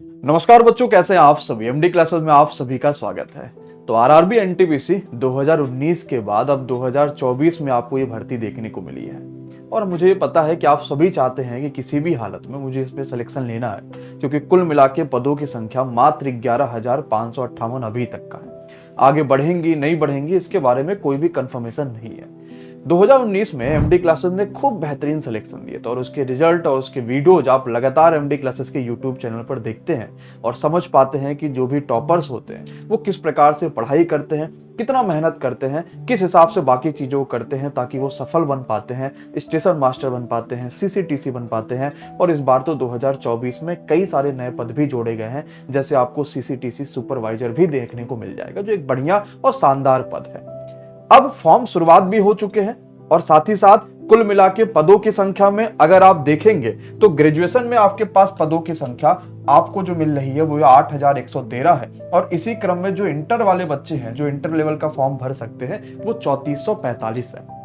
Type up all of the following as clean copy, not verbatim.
नमस्कार बच्चों, कैसे हैं आप सभी। एमडी क्लासेस में आप सभी का स्वागत है। तो आरआरबी एनटीपीसी 2019 के बाद अब 2024 में आपको ये भर्ती देखने को मिली है और मुझे ये पता है कि आप सभी चाहते हैं कि किसी भी हालत में मुझे इसमें सिलेक्शन लेना है, क्योंकि कुल मिला के पदों की संख्या मात्र 11,558 अभी तक का है। आगे बढ़ेंगी नहीं बढ़ेंगी इसके बारे में कोई भी कंफर्मेशन नहीं है। 2019 में एमडी क्लासेस ने खूब बेहतरीन सिलेक्शन दिए थे और उसके रिजल्ट और उसके वीडियोज आप लगातार एमडी क्लासेस के यूट्यूब चैनल पर देखते हैं और समझ पाते हैं कि जो भी टॉपर्स होते हैं वो किस प्रकार से पढ़ाई करते हैं, कितना मेहनत करते हैं, किस हिसाब से बाकी चीजों को करते हैं ताकि वो सफल बन पाते हैं, स्टेशन मास्टर बन पाते हैं, सीसीटीसी बन पाते हैं। और इस बार तो 2024 में कई सारे नए पद भी जोड़े गए हैं, जैसे आपको सीसीटीसी सुपरवाइजर भी देखने को मिल जाएगा, जो एक बढ़िया और शानदार पद है। अब फॉर्म शुरुआत भी हो चुके हैं और साथ ही साथ कुल मिला के पदों की संख्या में अगर आप देखेंगे तो ग्रेजुएशन में आपके पास पदों की संख्या आपको जो मिल रही है वो 8,113 है और इसी क्रम में जो इंटर वाले बच्चे हैं, जो इंटर लेवल का फॉर्म भर सकते हैं, वो 3445 है।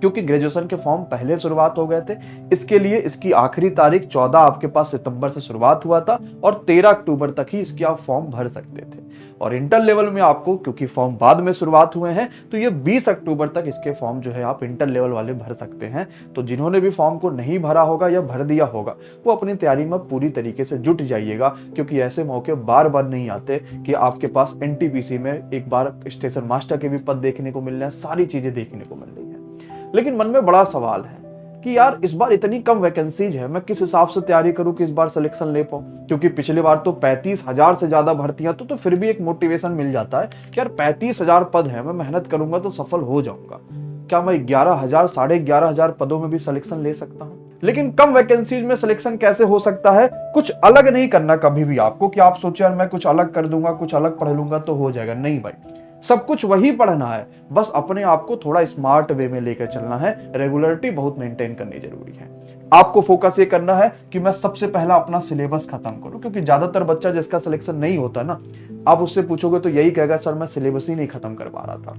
क्योंकि ग्रेजुएशन के फॉर्म पहले शुरुआत हो गए थे, इसके लिए इसकी आखिरी तारीख 14 आपके पास सितंबर से शुरुआत हुआ था और 13 अक्टूबर तक ही इसके आप फॉर्म भर सकते थे। और इंटर लेवल में आपको, क्योंकि फॉर्म बाद में शुरुआत हुए हैं, तो ये 20 अक्टूबर तक इसके फॉर्म जो है आप इंटर लेवल वाले भर सकते हैं। तो जिन्होंने भी फॉर्म को नहीं भरा होगा या भर दिया होगा, वो अपनी तैयारी में पूरी तरीके से जुट जाइएगा, क्योंकि ऐसे मौके बार बार नहीं आते कि आपके पास एनटीपीसी में एक बार स्टेशन मास्टर के भी पद देखने को मिल रहे हैं, सारी चीजें देखने को मिल रही है। लेकिन मन में बड़ा सवाल है कि यार इस बार इतनी कम वैकेंसीज है, मैं किस हिसाब से तैयारी करूं कि इस बार सिलेक्शन ले पाऊं। क्योंकि पिछले बार तो 35,000 से ज्यादा भर्तियां तो फिर भी एक मोटिवेशन मिल जाता है कि यार 35,000 पद है, मैं मेहनत करूंगा तो सफल हो जाऊंगा। क्या मैं 11,000 11,500 पदों में भी सिलेक्शन ले सकता हूं? लेकिन कम वैकेंसीज में सिलेक्शन कैसे हो सकता है? कुछ अलग नहीं करना कभी भी आपको कि आप सोचे यार मैं कुछ अलग कर दूंगा, कुछ अलग पढ़ लूंगा तो हो जाएगा। नहीं भाई, सब कुछ वही पढ़ना है, बस अपने आप को थोड़ा स्मार्ट वे में लेकर चलना है। रेगुलरिटी बहुत मेंटेन करनी जरूरी है। आपको फोकस ये करना है कि मैं सबसे पहला अपना सिलेबस खत्म करूं, क्योंकि ज्यादातर बच्चा जिसका सिलेक्शन नहीं होता ना, आप उससे पूछोगे तो यही कहेगा सर मैं सिलेबस ही नहीं खत्म कर पा रहा था,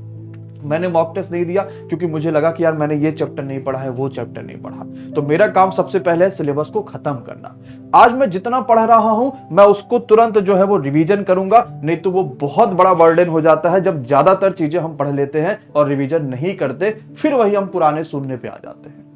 मैंने मॉक टेस्ट नहीं दिया क्योंकि मुझे लगा कि यार मैंने ये चैप्टर नहीं पढ़ा है, वो चैप्टर नहीं पढ़ा। तो मेरा काम सबसे पहले है सिलेबस को खत्म करना। आज मैं जितना पढ़ रहा हूं मैं उसको तुरंत जो है वो रिवीजन करूंगा, नहीं तो वो बहुत बड़ा बर्डन हो जाता है जब ज्यादातर चीजें हम पढ़ लेते हैं और रिवीजन नहीं करते, फिर वही हम पुराने सुनने पे आ जाते हैं।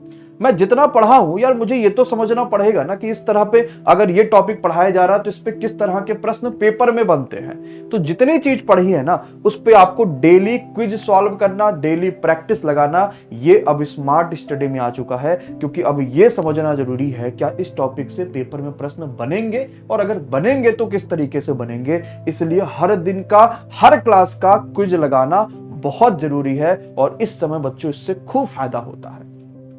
मैं जितना पढ़ा हूं यार मुझे ये तो समझना पड़ेगा ना कि इस तरह पे अगर ये टॉपिक पढ़ाया जा रहा है तो इस पे किस तरह के प्रश्न पेपर में बनते हैं। तो जितनी चीज पढ़ी है ना उस पे आपको डेली क्विज सॉल्व करना, डेली प्रैक्टिस लगाना, ये अब स्मार्ट स्टडी में आ चुका है। क्योंकि अब ये समझना जरूरी है क्या इस टॉपिक से पेपर में प्रश्न बनेंगे और अगर बनेंगे तो किस तरीके से बनेंगे। इसलिए हर दिन का, हर क्लास का क्विज लगाना बहुत जरूरी है और इस समय बच्चों इससे खूब फायदा होता है।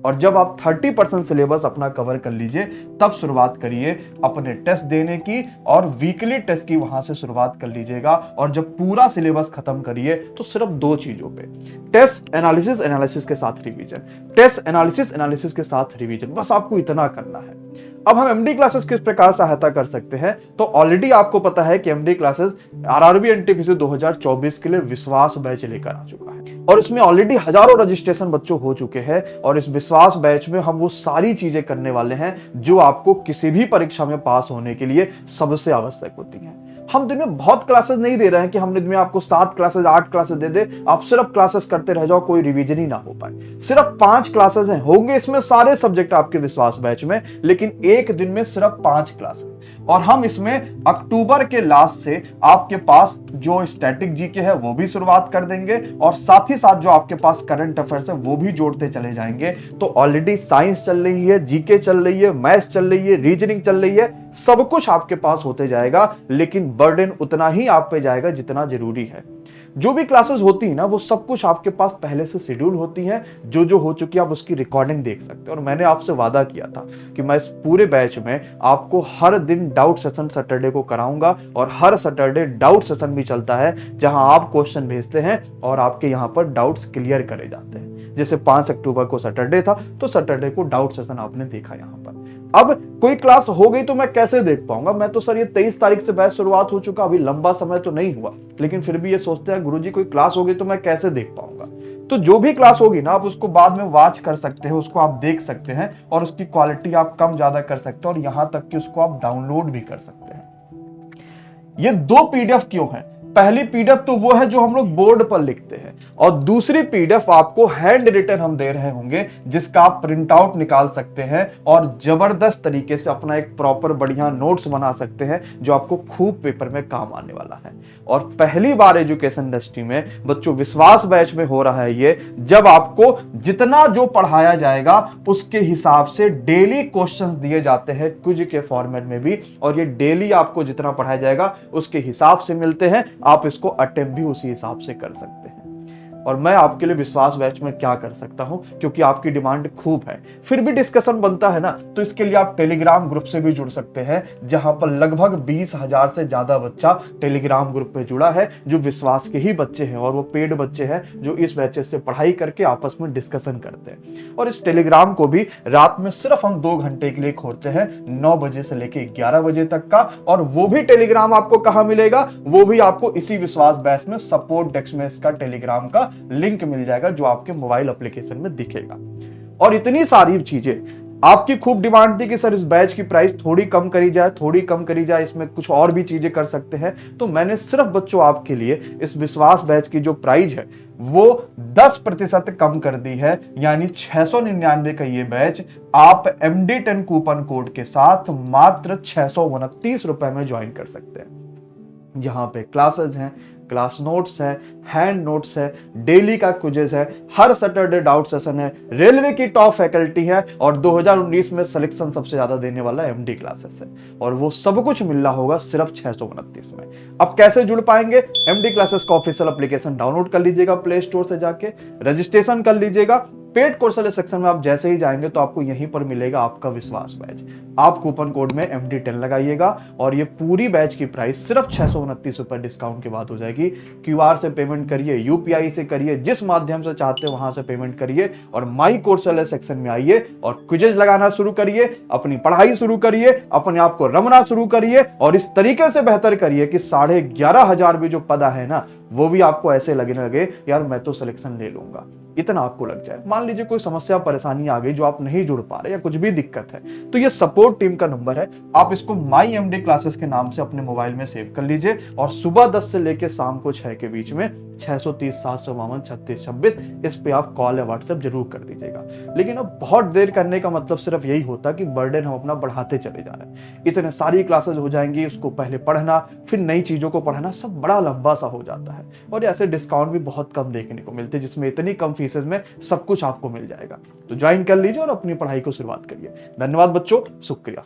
और जब आप 30% सिलेबस अपना कवर कर लीजिए तब शुरुआत करिए अपने टेस्ट देने की और वीकली टेस्ट की वहां से शुरुआत कर लीजिएगा। और जब पूरा सिलेबस खत्म करिए तो सिर्फ 2 चीजों पे, टेस्ट एनालिसिस, एनालिसिस के साथ रिवीजन, टेस्ट एनालिसिस, एनालिसिस के साथ रिवीजन, बस आपको इतना करना है। अब हम एमडी क्लासेस किस प्रकार सहायता कर सकते हैं, तो ऑलरेडी आपको पता है कि एमडी क्लासेस आरआरबी एनटीपीसी 2024 के लिए विश्वास बैच लेकर आ चुका है और इसमें ऑलरेडी हजारों रजिस्ट्रेशन बच्चों हो चुके हैं। और इस विश्वास बैच में हम वो सारी चीजें करने वाले हैं जो आपको किसी भी परीक्षा में पास होने के लिए सबसे आवश्यक होती हैं। हम दिन में बहुत क्लासेस नहीं दे रहे हैं कि हम दिन में आपको 7 क्लासेस 8 क्लासेस दे दे, आप सिर्फ क्लासेस करते रह जाओ, कोई रिवीजन ही ना हो पाए। सिर्फ 5 क्लासेस हैं, होंगे इसमें सारे सब्जेक्ट आपके विश्वास बैच में, लेकिन एक दिन में सिर्फ 5 क्लासेस। और हम इसमें अक्टूबर के लास्ट से आपके पास जो स्टैटिक जीके है वो भी शुरुआत कर देंगे और साथ ही साथ जो आपके पास करंट अफेयर्स है वो भी जोड़ते चले जाएंगे। तो ऑलरेडी साइंस चल रही है, जीके चल रही है, मैथ्स चल रही है, रीजनिंग चल रही है, सब कुछ आपके पास होते जाएगा, लेकिन बर्डन उतना ही आप पे जाएगा जितना जरूरी है। जो भी क्लासेस होती है ना वो सब कुछ आपके पास पहले से शेड्यूल होती हैं, जो जो हो चुकी है आप उसकी रिकॉर्डिंग देख सकते हैं। और मैंने आपसे वादा किया था कि मैं इस पूरे बैच में आपको हर दिन डाउट सेशन सैटरडे को कराऊंगा और हर सैटरडे डाउट सेशन भी चलता है जहां आप क्वेश्चन भेजते हैं और आपके यहां पर डाउट्स क्लियर करे जाते हैं। जैसे 5 अक्टूबर को सैटरडे था तो सैटरडे को डाउट सेशन आपने देखा यहां पर। अब कोई क्लास हो गई तो मैं कैसे देख पाऊंगा? मैं तो सर ये 23 तारीख से बैच शुरुआत हो चुका, अभी लंबा समय तो नहीं हुआ, लेकिन फिर भी ये सोचते हैं गुरुजी कोई क्लास हो गई तो मैं कैसे देख पाऊंगा? तो जो भी क्लास होगी ना आप उसको बाद में वॉच कर सकते हैं, उसको आप देख सकते हैं और उसकी क्वालिटी आप कम ज्यादा कर सकते हैं और यहां तक कि उसको आप डाउनलोड भी कर सकते हैं। ये दो पीडीएफ क्यों है? पहली पीडीएफ तो वो है जो हम लोग बोर्ड पर लिखते हैं, और दूसरी पीडीएफ आपको हैंड रिटन हम दे रहे होंगे, जिसका आप प्रिंट आउट निकाल सकते हैं और जबरदस्त तरीके से अपना एक प्रॉपर बढ़िया नोट्स बना सकते हैं, जो आपको खूब पेपर में काम आने वाला है। और पहली बार एजुकेशन इंडस्ट्री में बच्चों विश्वास बैच में हो रहा है ये, जब आपको जितना जो पढ़ाया जाएगा उसके हिसाब से डेली क्वेश्चंस दिए जाते हैं क्विज के फॉर्मेट में भी, और ये डेली आपको जितना पढ़ाया जाएगा उसके हिसाब से मिलते हैं। आप इसको अटेम्प्ट भी उसी हिसाब से कर सकते हैं। और मैं आपके लिए विश्वास बैच में क्या कर सकता हूं, क्योंकि आपकी डिमांड खूब है, फिर भी डिस्कशन बनता है ना, तो इसके लिए आप टेलीग्राम ग्रुप से भी जुड़ सकते हैं, जहां पर लगभग 20,000 से ज्यादा बच्चा टेलीग्राम ग्रुप पे जुड़ा है, जो विश्वास के ही बच्चे हैं, और वो पेड बच्चे हैं जो इस बैचेस से पढ़ाई करके आपस में डिस्कशन करते हैं। और इस टेलीग्राम को भी रात में सिर्फ हम 2 घंटे के लिए खोलते हैं, 9 बजे से लेकर 11 बजे तक का। और वो भी टेलीग्राम आपको कहां मिलेगा? वो भी आपको इसी विश्वास बैच में सपोर्ट डेस्क में इसका टेलीग्राम का लिंक मिल जाएगा, जो आपके मोबाइल एप्लीकेशन में दिखेगा। और इतनी सारी चीजें, आपकी खूब डिमांड थी कि सर इस बैच की प्राइस थोड़ी कम करी जाए, थोड़ी कम करी जाए, इसमें कुछ और भी चीजें कर सकते हैं, तो मैंने सिर्फ बच्चों आपके लिए इस विश्वास बैच की जो प्राइस है वो 10% कम कर दी है। यानी 699 का ये बैच आप MD10 कूपन कोड के साथ मात्र 629 रुपए में ज्वाइन कर सकते हैं। यहाँ पे क्लासेस हैं, क्लास नोट्स है, हैंड नोट्स है, डेली का क्विज़ है, हर सैटरडे डाउट सेशन है, रेलवे की टॉप फैकल्टी है, और 2019 में सिलेक्शन सबसे ज्यादा देने वाला MD क्लासेस है। और वो सब कुछ मिल रहा होगा सिर्फ 629 में। अब कैसे जुड़ पाएंगे? MD क्लासेस का ऑफिशियल एप्लीकेशन डाउनलोड कर लीजिएगा प्ले स्टोर से जाके, रजिस्ट्रेशन कर लीजिएगा। पेड कोर्स वाले सेक्शन में आप जैसे ही जाएंगे तो आपको यहीं पर मिलेगा आपका विश्वास बैच। आप कूपन कोड में MD10 लगाइएगा, और ये पूरी बैच की प्राइस सिर्फ 629 रुपए डिस्काउंट के बाद हो जाएगी। QR से पेमेंट करिए, UPI से करिए, जिस माध्यम से चाहते हो वहां से पेमेंट करिए, और माई कोर्स वाले सेक्शन में आइए और क्विजेज लगाना शुरू करिए, अपनी पढ़ाई शुरू करिए, अपने आप को रमना शुरू करिए, और इस तरीके से बेहतर करिए कि 11,500 भी जो पद है ना, वो भी आपको ऐसे लगने लगे यार मैं तो सिलेक्शन ले लूंगा, इतना आपको लग जाए। मान लीजिए कोई समस्या परेशानी आ गई जो आप नहीं जुड़ पा रहे, या कुछ भी दिक्कत है, तो ये सपोर्ट टीम का नंबर है, आप इसको माई MD क्लासेस के नाम से अपने मोबाइल में सेव कर लीजिए, और सुबह 10 से लेकर शाम को 6 के बीच में 630 752 36 26 इस पे आप कॉल या व्हाट्सएप जरूर कर दीजिएगा। लेकिन अब बहुत देर करने का मतलब सिर्फ यही होता कि बर्डन हम अपना बढ़ाते चले जा रहे हैं, इतने सारी क्लासेस हो जाएंगी, उसको पहले पढ़ना, फिर नई चीजों को पढ़ना, सब बड़ा लंबा सा हो जाता है। और ऐसे डिस्काउंट भी बहुत कम देखने को मिलते हैं, जिसमें इतनी कम फीसेस में सब कुछ आपको मिल जाएगा। तो ज्वाइन कर लीजिए और अपनी पढ़ाई को शुरुआत करिए। धन्यवाद बच्चों, शुक्रिया।